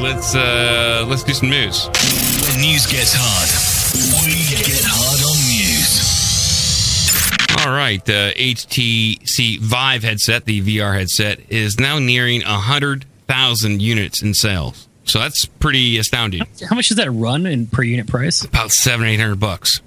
let's do some news. When news gets hard, we get hard on news. All right, HTC Vive headset, the VR headset, is now nearing 100,000 units in sales. So that's pretty astounding. How much does that run in per unit price? About $700-800.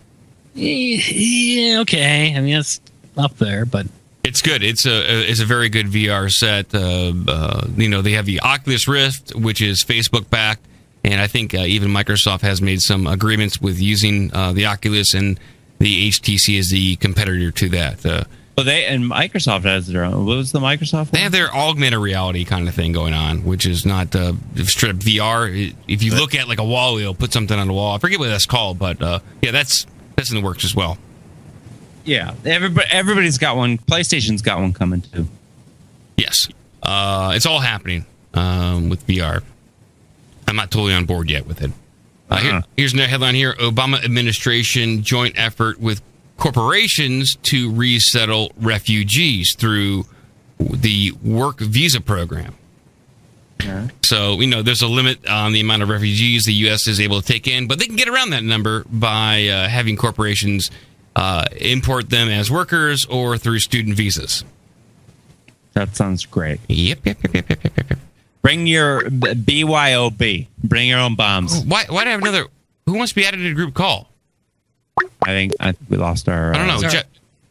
Yeah, okay. I mean, that's up there, but it's good. It's a very good VR set. They have the Oculus Rift, which is Facebook backed, and I think even Microsoft has made some agreements with using the Oculus, and the HTC is the competitor to that. And Microsoft has their own. What was the Microsoft one? They have their augmented reality kind of thing going on, which is not straight up VR. If you look at like a wall wheel, put something on the wall. I forget what that's called, but that's in the works as well. Yeah, everybody's got one. PlayStation's got one coming too. Yes, it's all happening with VR. I'm not totally on board yet with it. Here's another headline here. Obama administration joint effort with corporations to resettle refugees through the work visa program. Yeah. So, there's a limit on the amount of refugees the U.S. is able to take in, but they can get around that number by having corporations import them as workers or through student visas. That sounds great. Yep. Bring your BYOB. Bring your own bombs. Why do I have another? Who wants to be added to a group call? I think we lost our... I don't know.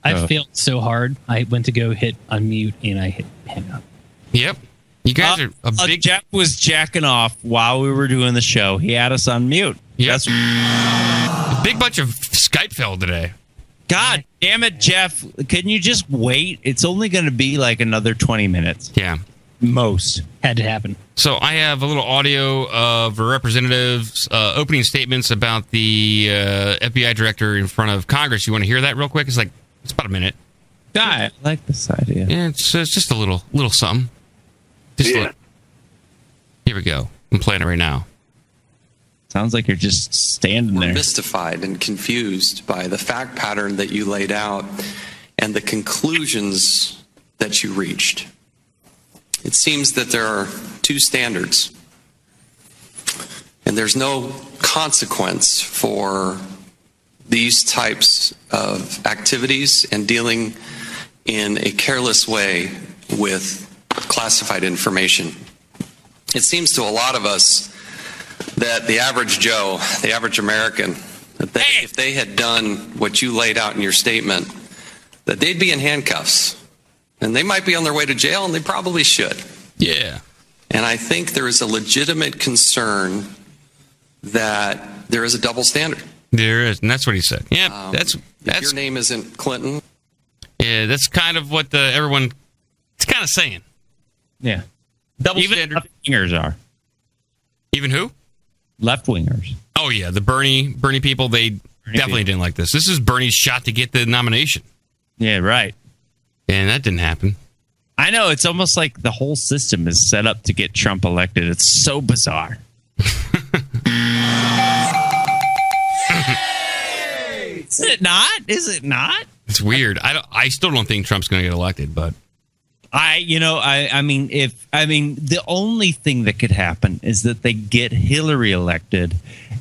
I failed so hard. I went to go hit unmute, and I hit hang up. Yep. You guys are a big... Jeff was jacking off while we were doing the show. He had us on mute. Yep. A big bunch of Skype failed today. God damn it, Jeff. Can you just wait? It's only going to be like another 20 minutes. Yeah. Most. Had to happen. So I have a little audio of representatives' opening statements about the FBI director in front of Congress. You want to hear that real quick? It's about a minute. I like this idea. Yeah, it's just a little something. Here we go. I'm playing it right now. Sounds like you're just standing there. We're mystified and confused by the fact pattern that you laid out and the conclusions that you reached. It seems that there are two standards, and there's no consequence for these types of activities and dealing in a careless way with classified information. It seems to a lot of us that the average Joe, the average American, that if they had done what you laid out in your statement, that they'd be in handcuffs. And they might be on their way to jail, and they probably should. Yeah. And I think there is a legitimate concern that there is a double standard. There is, and that's what he said. Yeah, that's your name isn't Clinton. Yeah, that's kind of what everyone is kind of saying. Yeah. Double Even standard. Left-wingers are. Even who? Left-wingers. Oh, yeah, the Bernie people, they definitely didn't like this. This is Bernie's shot to get the nomination. Yeah, right. And that didn't happen. I know. It's almost like the whole system is set up to get Trump elected. It's so bizarre. Is it not? Is it not? It's weird. I still don't think Trump's going to get elected, but the only thing that could happen is that they get Hillary elected,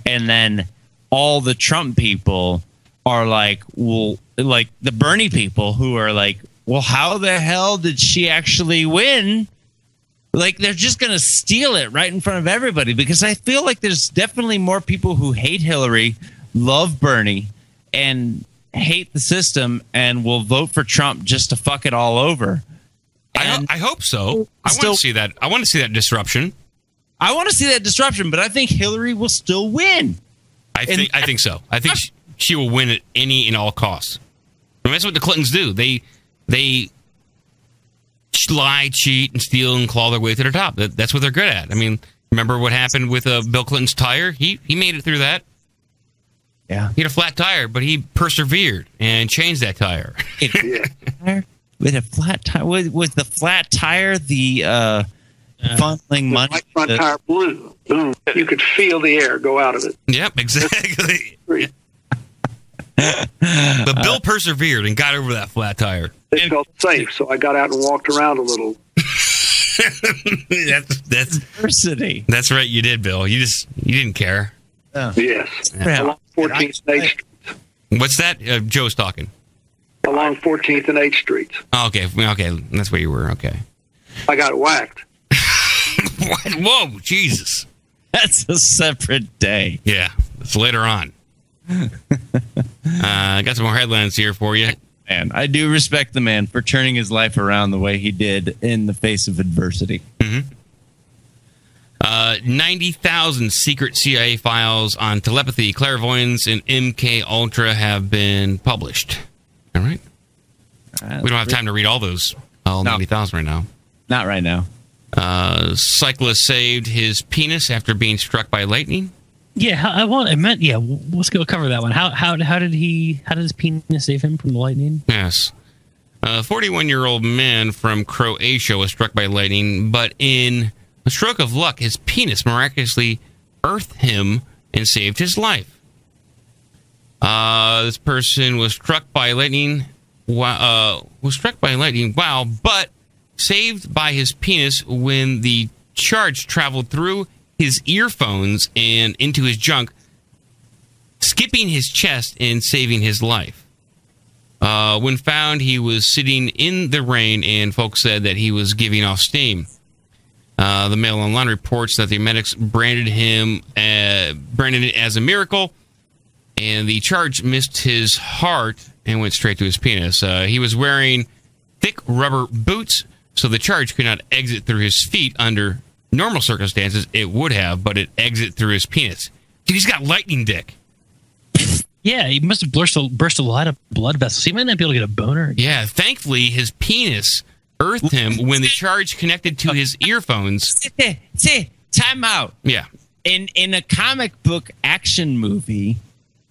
and then all the Trump people are like, well, like the Bernie people who are like, well, how the hell did she actually win? Like, they're just going to steal it right in front of everybody, because I feel like there's definitely more people who hate Hillary, love Bernie, and hate the system and will vote for Trump just to fuck it all over. I hope so. I want to see that. I want to see that disruption. I want to see that disruption, but I think Hillary will still win. I think so. I think she will win at any and all costs. I mean, that's what the Clintons do. They lie, cheat, and steal and claw their way to the top. That's what they're good at. I mean, remember what happened with Bill Clinton's tire? He made it through that. Yeah. He had a flat tire, but he persevered and changed that tire. With a flat tire? Was the flat tire the funneling money? My front tire blew. You could feel the air go out of it. Yep, exactly. But Bill persevered and got over that flat tire. It felt safe, so I got out and walked around a little. That's Adversity. that's right. You did, Bill. You didn't care. Yes. Yeah. Along 14th and 8th Street. What's that? Joe's talking. Along 14th and 8th Streets. Oh, okay. That's where you were. Okay. I got whacked. What? Whoa, Jesus. That's a separate day. Yeah, it's later on. I got some more headlines here for you. Man, I do respect the man for turning his life around the way he did in the face of adversity. 90,000 secret CIA files on telepathy, clairvoyance, and MK Ultra have been published. All right. We don't have time to read all those, all 90,000 right now. Not right now. Cyclist saved his penis after being struck by lightning. Yeah, let's go cover that one. How did his penis save him from the lightning? Yes. A 41-year-old man from Croatia was struck by lightning, but in a stroke of luck, his penis miraculously earthed him and saved his life. This person was struck by lightning. Wow, but saved by his penis when the charge traveled through his earphones and into his junk, skipping his chest and saving his life. When found, he was sitting in the rain, and folks said that he was giving off steam. The Mail Online reports that the medics branded it as a miracle, and the charge missed his heart and went straight to his penis. He was wearing thick rubber boots, so the charge could not exit through his feet under normal circumstances. It would have, but it exited through his penis. Dude, he's got lightning dick. Yeah, he must have burst a lot of blood vessels. He might not be able to get a boner. Yeah, thankfully, his penis earthed him when the charge connected to his earphones. Time out. Yeah. In a comic book action movie,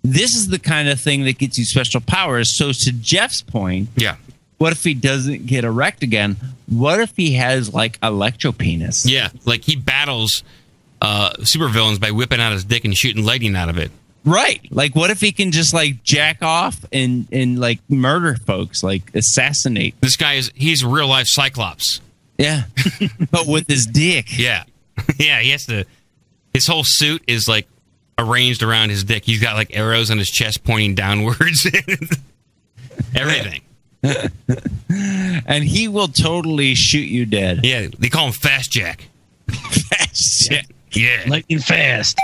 this is the kind of thing that gets you special powers. So to Jeff's point, Yeah. what if he doesn't get erect again? What if he has like electropenis? Yeah, like he battles supervillains by whipping out his dick and shooting lightning out of it. Right. Like what if he can just like jack off and like murder folks, like assassinate? This guy he's a real life Cyclops. Yeah. But with his dick. Yeah. Yeah, he has to. His whole suit is like arranged around his dick. He's got like arrows on his chest pointing downwards. Everything. And he will totally shoot you dead. Yeah, they call him Fast Jack. Fast Jack. Yeah. Lightning fast.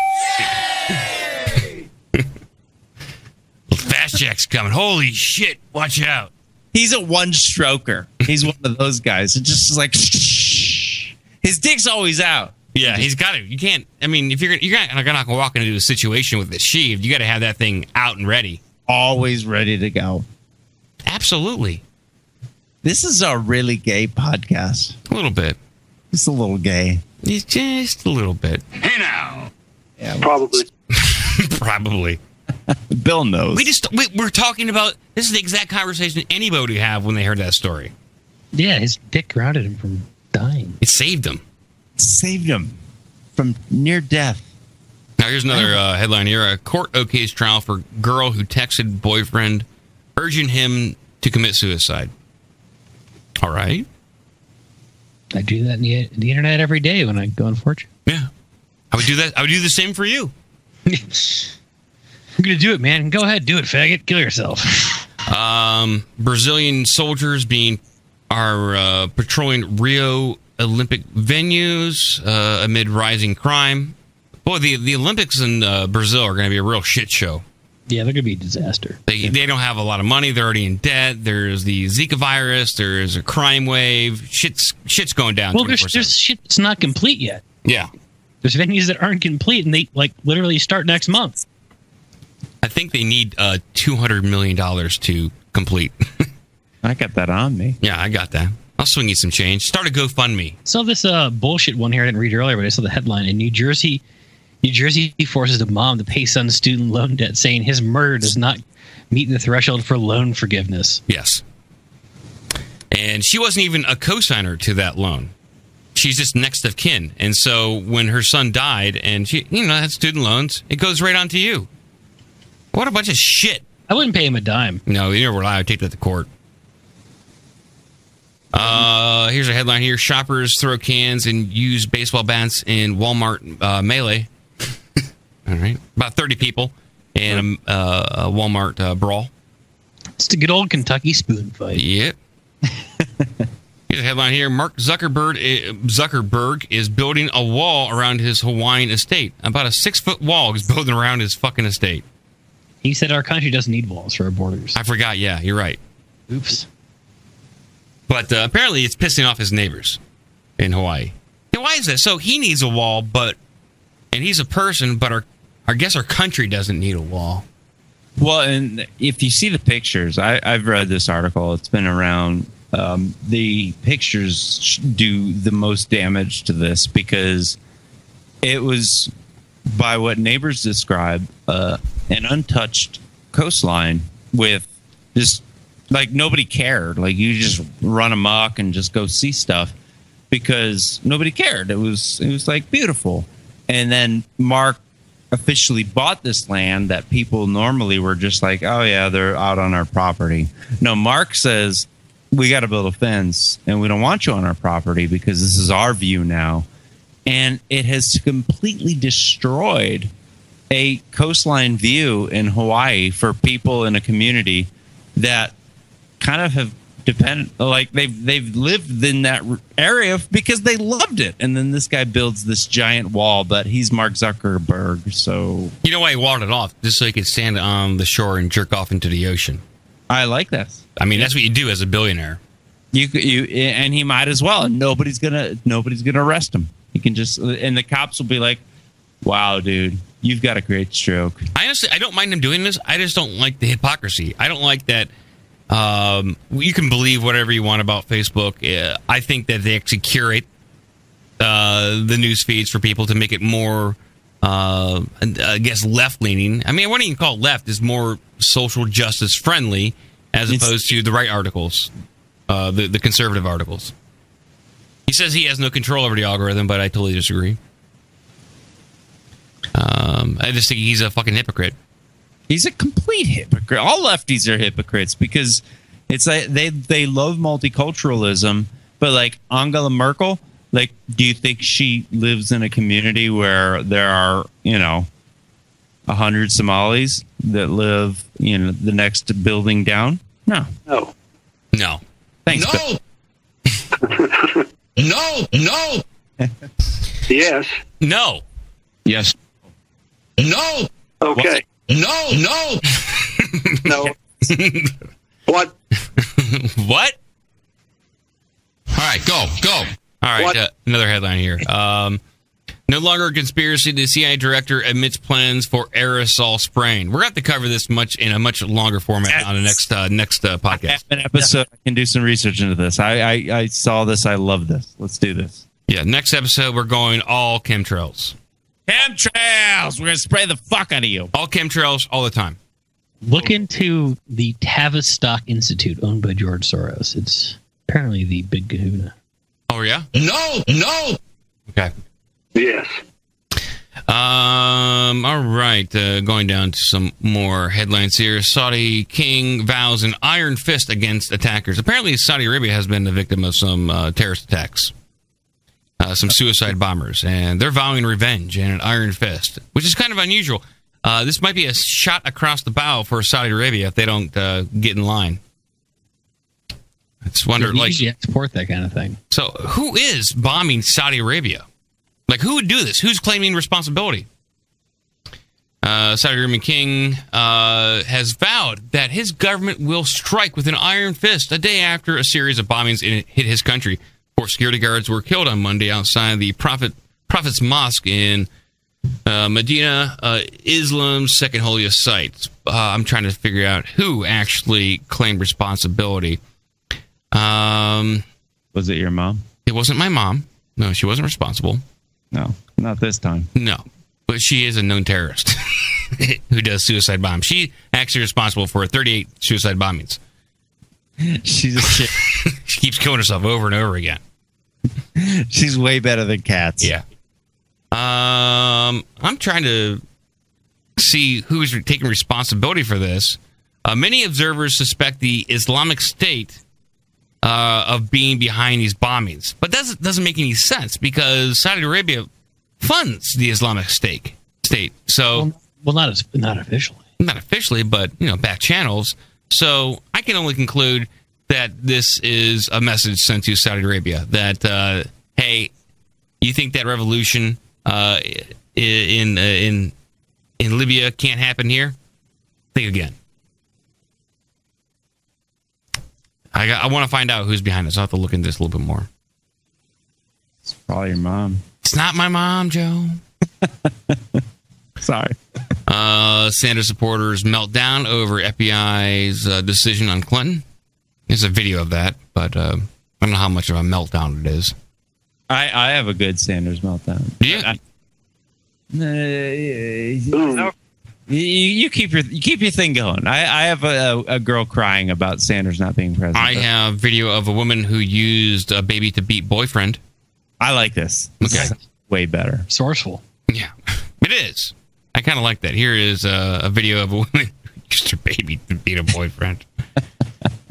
Fast Jack's coming. Holy shit, watch out. He's a one-stroker. He's one of those guys. It just is like, his dick's always out. Yeah, he's got it. You can't. I mean, if you're not gonna walk into a situation with it sheathed, you got to have that thing out and ready. Always ready to go. Absolutely. This is a really gay podcast. A little bit. Just a little gay. It's just a little bit. Hey now. Yeah, Probably. Probably. Bill knows. We're talking about. This is the exact conversation anybody would have when they heard that story. Yeah, his dick grounded him from dying. It saved him. Saved him from near death. Now here's another headline here: a court okays trial for girl who texted boyfriend urging him to commit suicide. All right. I do that in the internet every day when I go on Fortune. Yeah, I would do that. I would do the same for you. I'm gonna do it, man. Go ahead, do it, faggot. Kill yourself. Brazilian soldiers are patrolling Rio Olympic venues amid rising crime. Boy, the Olympics in Brazil are going to be a real shit show. Yeah, they're gonna be a disaster. They don't have a lot of money. They're already in debt. There's the Zika virus. There's a crime wave. Shit's going down. Well, there's shit that's not complete yet. Yeah. There's venues that aren't complete, and they like literally start next month. I think they need $200 million to complete. I got that on me. Yeah, I got that. I'll swing you some change. Start a GoFundMe. Saw this bullshit one here I didn't read earlier, but I saw the headline. In New Jersey forces a mom to pay son's student loan debt, saying his murder does not meet the threshold for loan forgiveness. Yes. And she wasn't even a co-signer to that loan. She's just next of kin. And so when her son died and she, had student loans, it goes right on to you. What a bunch of shit. I wouldn't pay him a dime. No, you never would. I would take that to court. Here's a headline here. Shoppers throw cans and use baseball bats in Walmart melee. All right. About 30 people in a Walmart brawl. It's the good old Kentucky spoon fight. Yep. Here's a headline here. Mark Zuckerberg is building a wall around his Hawaiian estate. About a 6-foot wall he's building around his fucking estate. He said our country doesn't need walls for our borders. I forgot. Yeah, you're right. Oops. But apparently it's pissing off his neighbors in Hawaii. Yeah, why is that? So he needs a wall, and he's a person, but I guess our country doesn't need a wall. Well, and if you see the pictures, I've read this article. It's been around. The pictures do the most damage to this because it was, by what neighbors describe, an untouched coastline with just like nobody cared. Like you just run amok and just go see stuff because nobody cared. It was like beautiful. And then Mark officially bought this land that people normally were just like, oh yeah, they're out on our property. No, Mark says we got to build a fence and we don't want you on our property because this is our view now. And it has completely destroyed a coastline view in Hawaii for people in a community that kind of have they've lived in that area because they loved it. And then this guy builds this giant wall, but he's Mark Zuckerberg, so you know why he walled it off? Just so he could stand on the shore and jerk off into the ocean. I like that. I mean, that's what you do as a billionaire. You and he might as well. And nobody's gonna arrest him. He can just, and the cops will be like, "Wow, dude, you've got a great stroke." Honestly, I don't mind him doing this. I just don't like the hypocrisy. I don't like that. You can believe whatever you want about Facebook. I think that they actually curate the news feeds for people to make it more, I guess, left leaning. I mean, I wouldn't even call it left. It's more social justice friendly as opposed to the right articles, the conservative articles. He says he has no control over the algorithm, but I totally disagree. I just think he's a fucking hypocrite. He's a complete hypocrite. All lefties are hypocrites because it's like they love multiculturalism, but like Angela Merkel, like, do you think she lives in a community where there are 100 Somalis that live the next building down? No. Thanks. No. No. Yes. No. Yes. No. Okay. No. No. What? What? All right, go. All right, another headline here. No longer a conspiracy. The CIA director admits plans for aerosol spraying. We're going to have to cover this in a much longer format on the next podcast. An episode. I can do some research into this. I saw this. I love this. Let's do this. Yeah, next episode, we're going all chemtrails. Chemtrails! We're going to spray the fuck out of you. All chemtrails, all the time. Look into the Tavistock Institute, owned by George Soros. It's apparently the big kahuna. Oh, yeah? No. Okay. Yes. All right. Going down to some more headlines here. Saudi king vows an iron fist against attackers. Apparently, Saudi Arabia has been the victim of some terrorist attacks. Some suicide bombers, and they're vowing revenge and an iron fist, which is kind of unusual. This might be a shot across the bow for Saudi Arabia if they don't get in line. It's wonder, like, usually export that kind of thing. So, who is bombing Saudi Arabia? Like, who would do this? Who's claiming responsibility? Saudi Arabian king has vowed that his government will strike with an iron fist a day after a series of bombings hit his country. 4 security guards were killed on Monday outside the Prophet's Mosque in Medina, Islam's second holiest site. I'm trying to figure out who actually claimed responsibility. Was it your mom? It wasn't my mom. No, she wasn't responsible. No, not this time. No, but she is a known terrorist who does suicide bombs. She actually responsible for 38 suicide bombings. She's a shit. She keeps killing herself over and over again. She's way better than cats. Yeah. I'm trying to see who's taking responsibility for this. Many observers suspect the Islamic State of being behind these bombings. But that doesn't make any sense because Saudi Arabia funds the Islamic State. So, not officially. Not officially, but back channels. So I can only conclude that this is a message sent to Saudi Arabia that hey, you think that revolution in Libya can't happen here? Think again. I want to find out who's behind this. I'll have to look into this a little bit more. It's probably your mom. It's not my mom, Joe. Sorry. Sanders supporters melt down over FBI's decision on Clinton. There's a video of that, but I don't know how much of a meltdown it is. I have a good Sanders meltdown. Yeah. You keep your thing going. I have a girl crying about Sanders not being president. I have video of a woman who used a baby to beat boyfriend. I like this. Okay. This is way better. Sourceful. Yeah, it is. I kind of like that. Here is a video of a woman who used her baby to beat a boyfriend.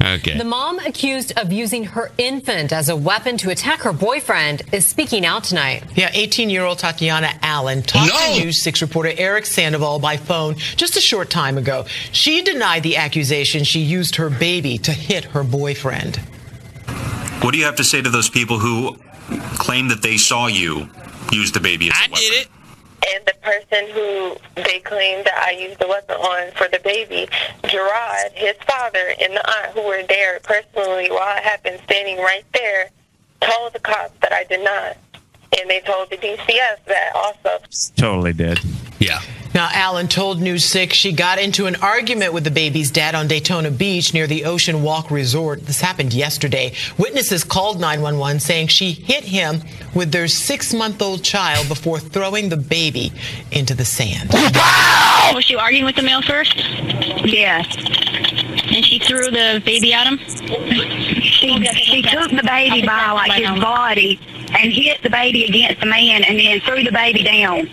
Okay. The mom accused of using her infant as a weapon to attack her boyfriend is speaking out tonight. Yeah, 18-year-old Tatiana Allen talked to News 6 reporter Eric Sandoval by phone just a short time ago. She denied the accusation she used her baby to hit her boyfriend. What do you have to say to those people who claim that they saw you use the baby as a weapon? I did it. And the person who they claim that I used the weapon on for the baby, Gerard, his father, and the aunt who were there personally while it happened, standing right there, told the cops that I did not. And they told the DCS that also. Totally did. Yeah. Now, Allen told News 6 she got into an argument with the baby's dad on Daytona Beach near the Ocean Walk Resort. This happened yesterday. Witnesses called 911 saying she hit him with their 6-month-old child before throwing the baby into the sand. Was she arguing with the male first? Yes. And she threw the baby at him? She took the baby by like his body and hit the baby against the man and then threw the baby down.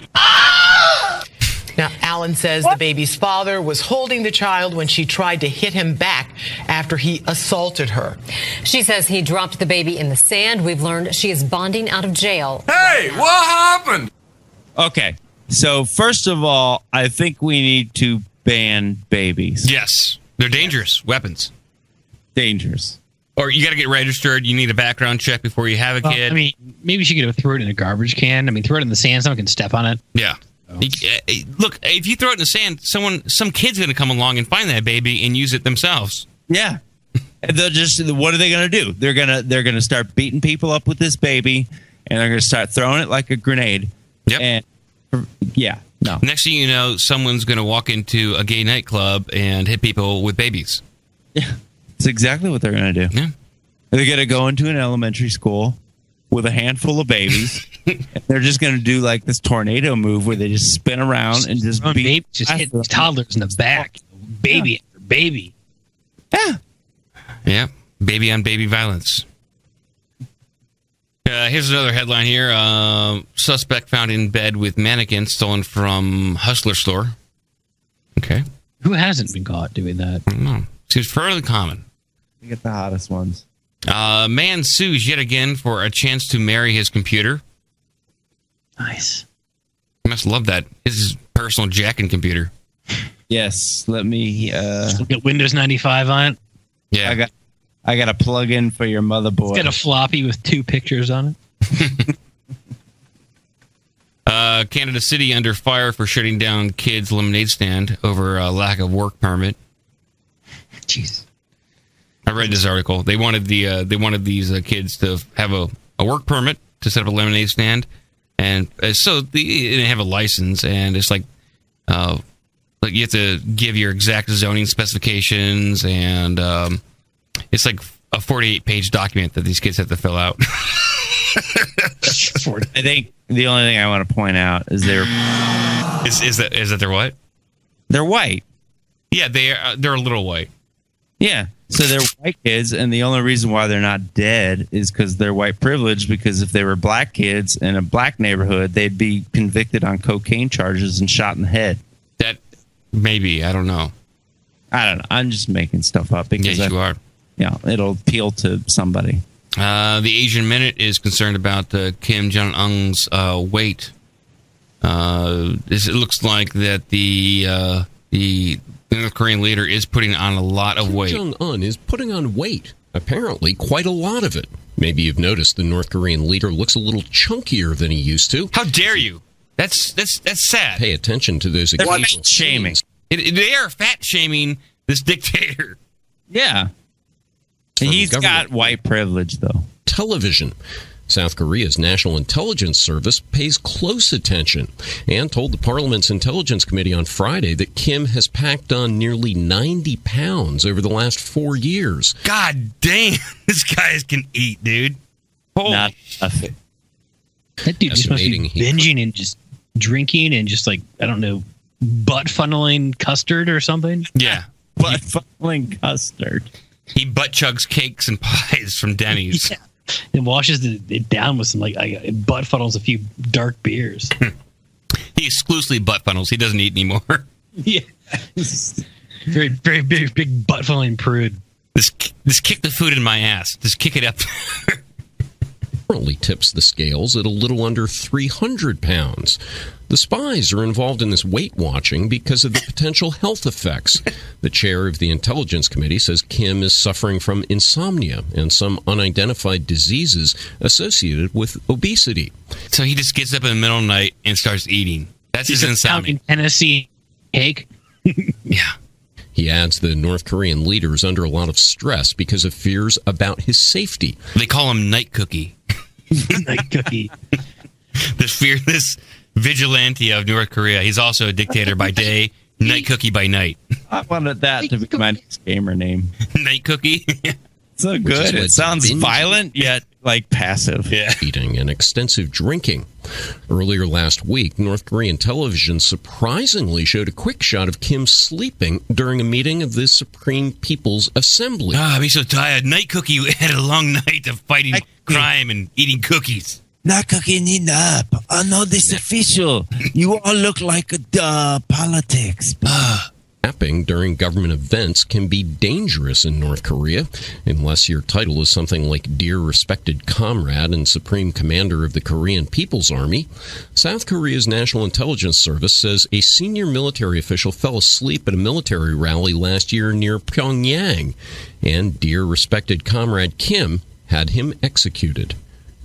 Now, Allen says the baby's father was holding the child when she tried to hit him back after he assaulted her. She says he dropped the baby in the sand. We've learned she is bonding out of jail. Hey, what happened? Okay. So, first of all, I think we need to ban babies. Yes. They're dangerous weapons. Dangerous. Or you got to get registered. You need a background check before you have a kid. I mean, maybe she could throw it in a garbage can. I mean, throw it in the sand. Someone can step on it. Yeah. Look, if you throw it in the sand, some kid's going to come along and find that baby and use it themselves. Yeah. And they'll just, what are they going to do? They're gonna start beating people up with this baby, and they're going to start throwing it like a grenade. Yep. And yeah, no. Next thing you know, someone's going to walk into a gay nightclub and hit people with babies. Yeah. That's exactly what they're going to do. Yeah. They're going to go into an elementary school with a handful of babies. And they're just going to do like this tornado move where they just spin around and just beat. Just hit toddlers in the back. Baby after baby. Yeah. Yeah. Baby on baby violence. Here's another headline here. Suspect found in bed with mannequin stolen from Hustler store. Okay. Who hasn't been caught doing that? I don't know. Seems fairly common. You get the hottest ones. Man sues yet again for a chance to marry his computer. Nice. You must love that. This is personal jacking computer. Yes. Let me. Get Windows 95 on it. Yeah. I got a plug-in for your motherboard. It's got a floppy with 2 pictures on it. Canada City under fire for shutting down kids' lemonade stand over a lack of work permit. Jesus. I read this article. They wanted these kids to have a work permit to set up a lemonade stand, and so they didn't have a license. And it's like you have to give your exact zoning specifications, and it's like a 48-page document that these kids have to fill out. I think the only thing I want to point out is they're is that they're what? They're white. Yeah, they're a little white. Yeah. So they're white kids, and the only reason why they're not dead is because they're white privilege, because if they were black kids in a black neighborhood, they'd be convicted on cocaine charges and shot in the head. That maybe. I don't know. I don't know. I'm just making stuff up. Because yes, you are. it'll appeal to somebody. The Asian Minute is concerned about Kim Jong-un's weight. It looks like that the North Korean leader is putting on a lot of weight. Kim Jong-un is putting on weight. Apparently, quite a lot of it. Maybe you've noticed the North Korean leader looks a little chunkier than he used to. How dare you? That's sad. Pay attention to those occasional shaming. They are fat shaming this dictator. Yeah. He's got white privilege, though. Television. South Korea's National Intelligence Service pays close attention and told the Parliament's Intelligence Committee on Friday that Kim has packed on nearly 90 pounds over the last 4 years. God damn, this guy can eat, dude. Holy Not shit. That dude just must be binging and just drinking and just, like, I don't know, butt funneling custard or something. Yeah. Butt funneling custard. He butt chugs cakes and pies from Denny's. Yeah. And washes it down with some, like, butt funnels a few dark beers. He exclusively butt funnels. He doesn't eat anymore. Yeah. Very, very big butt funneling prude. Just kick the food in my ass. Just kick it up. Currently tips the scales at a little under 300 pounds. The spies are involved in this weight watching because of the potential health effects. The chair of the Intelligence Committee says Kim is suffering from insomnia and some unidentified diseases associated with obesity. So he just gets up in the middle of the night and starts eating. That's his insomnia. Tennessee cake. Yeah. He adds the North Korean leader is under a lot of stress because of fears about his safety. They call him Night Cookie. Night Cookie. This fearless vigilante of North Korea. He's also a dictator by day, Night Cookie by night. I wanted that to be my next gamer name. Night Cookie? So good. It sounds violent, yet, like, passive. Yeah. Eating and extensive drinking. Earlier last week, North Korean television surprisingly showed a quick shot of Kim sleeping during a meeting of the Supreme People's Assembly. I'd be so tired. Night Cookie had a long night of fighting crime and eating cookies. Not cooking enough. I know this official. You all look like politics. Napping during government events can be dangerous in North Korea, unless your title is something like Dear Respected Comrade and Supreme Commander of the Korean People's Army. South Korea's National Intelligence Service says a senior military official fell asleep at a military rally last year near Pyongyang, and Dear Respected Comrade Kim had him executed.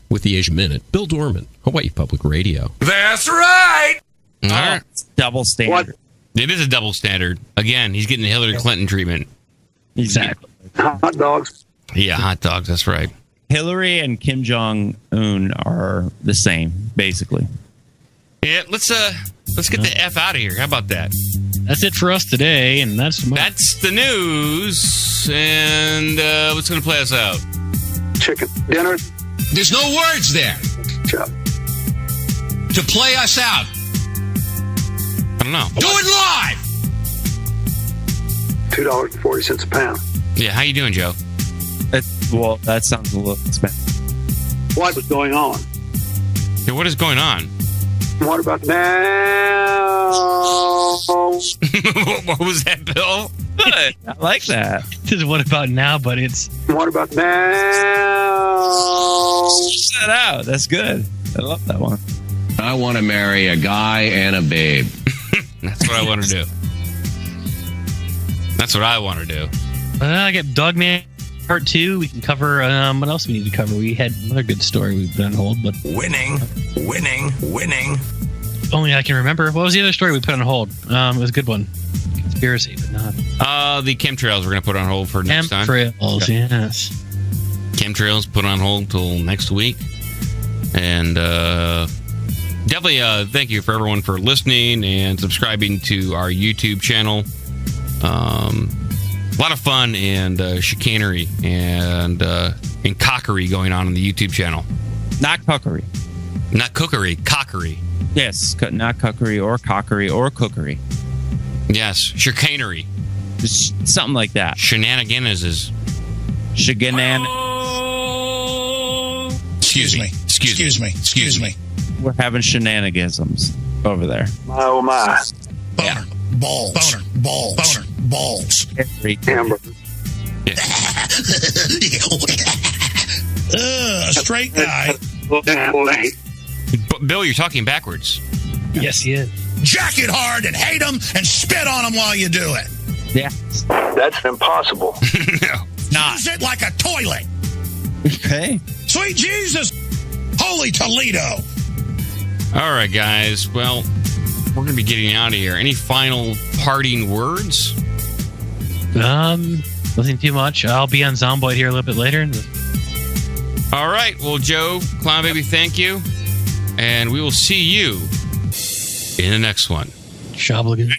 With the Asia Minute, Bill Dorman, Hawaii Public Radio. That's right! All right. Double standard. What? It is a double standard. Again, he's getting the Hillary Clinton treatment. Exactly. Hot dogs. Yeah, hot dogs. That's right. Hillary and Kim Jong-un are the same, basically. Yeah, let's get the F out of here. How about that? That's it for us today, and that's the news. And what's going to play us out? Chicken dinner. There's no words there. Chop. To play us out. I don't know. Do it live. $2.40 a pound. Yeah, how you doing, Joe? Well, that sounds a little expensive. What was going on? Yeah, what is going on? What about now? What was that, Bill? Good. I like that. This is What About Now, but it's What about now? Set out. That's good. I love that one. I want to marry a guy and a babe. That's what I want to do. That's what I want to do. I got Dogman Part 2. We can cover, what else we need to cover? We had another good story we've put on hold, but... Winning. Only I can remember. What was the other story we put on hold? It was a good one. Conspiracy, but not... The chemtrails we're going to put on hold for next time. Chemtrails, yes. Chemtrails put on hold till next week. And, definitely thank you for everyone for listening and subscribing to our YouTube channel. A lot of fun and chicanery and cockery going on the YouTube channel. Not cookery. Not cookery, cockery. Yes, not cookery or cookery. Yes, chicanery. Just something like that. Shenanigans is... Excuse me. We're having shenaniganisms over there. Oh, my. Boner. Balls. Hamburger. A straight guy. Bill, you're talking backwards. Yes, he is. Jack it hard and hate them and spit on them while you do it. Yeah. That's impossible. Use it like a toilet. Okay. Sweet Jesus. Holy Toledo. All right, guys. Well, we're going to be getting out of here. Any final parting words? Nothing too much. I'll be on Zomboid here a little bit later. All right. Well, Joe, Clown Baby, thank you. And we will see you in the next one. Shablagoon.